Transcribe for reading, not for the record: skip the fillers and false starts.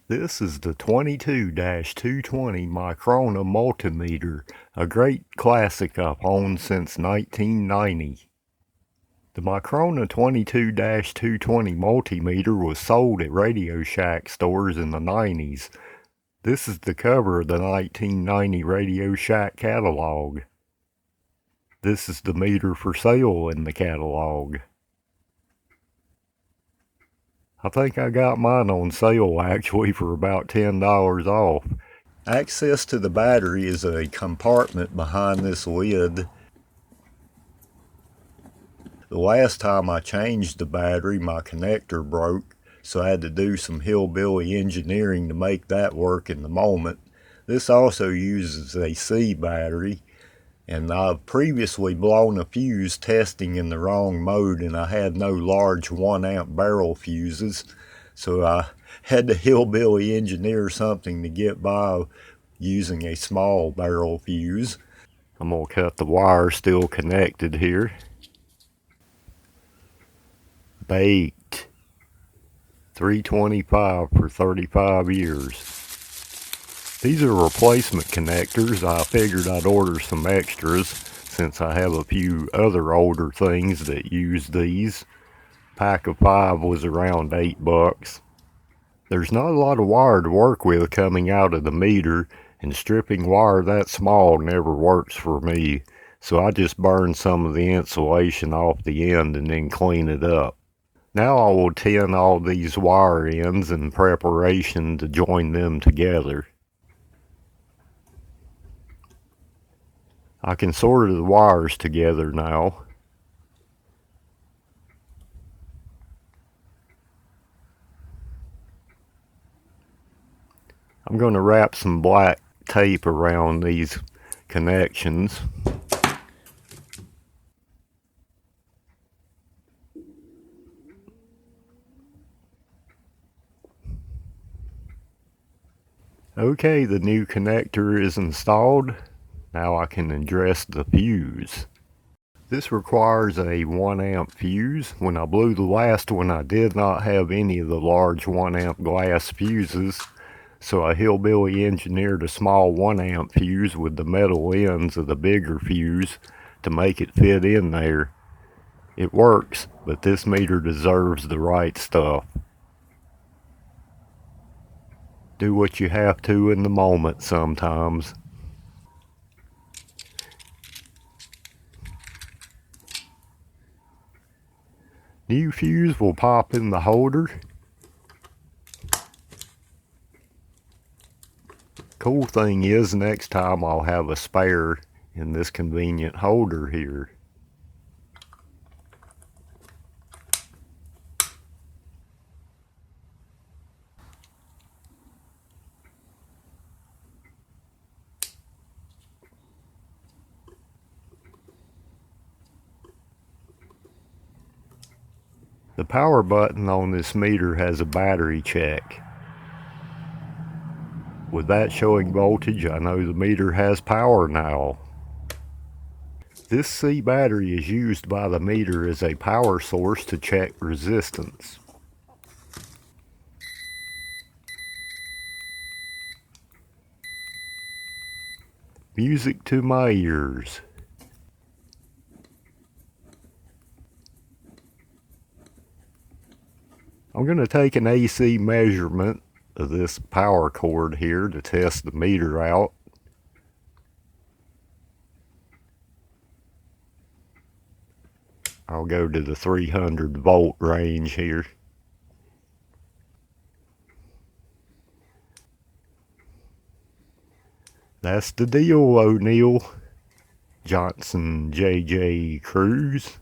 This is the 22-220 Micronta multimeter, a great classic I've owned since 1990. The Micronta 22-220 multimeter was sold at Radio Shack stores in the 90s. This is the cover of the 1990 Radio Shack catalog. This is the meter for sale in the catalog. I think I got mine on sale actually for about $10 off. Access to the battery is a compartment behind this lid. The last time I changed the battery, my connector broke, so I had to do some hillbilly engineering to make that work in the moment. This also uses a C battery, and I've previously blown a fuse testing in the wrong mode, and I had no large 1 amp barrel fuses, so I had to hillbilly engineer something to get by using a small barrel fuse. I'm going to cut the wire still connected here. Baked. 325 for 35 years. These are replacement connectors. I figured I'd order some extras since I have a few other older things that use these. Pack of 5 was around $8. There's not a lot of wire to work with coming out of the meter, and stripping wire that small never works for me, so I just burn some of the insulation off the end and then clean it up. Now I will tin all these wire ends in preparation to join them together. I can solder the wires together now. I'm going to wrap some black tape around these connections. Okay, the new connector is installed. Now I can address the fuse. This requires a 1 amp fuse. When I blew the last one, I did not have any of the large 1 amp glass fuses, so I hillbilly engineered a small 1 amp fuse with the metal ends of the bigger fuse to make it fit in there. It works, but this meter deserves the right stuff. Do what you have to in the moment sometimes. New fuse will pop in the holder. Cool thing is, next time I'll have a spare in this convenient holder here. The power button on this meter has a battery check. With that showing voltage, I know the meter has power now. This C battery is used by the meter as a power source to check resistance. Music to my ears. I'm going to take an AC measurement of this power cord here to test the meter out. I'll go to the 300 volt range here. That's the deal, O'Neill. Johnson J.J. Cruz.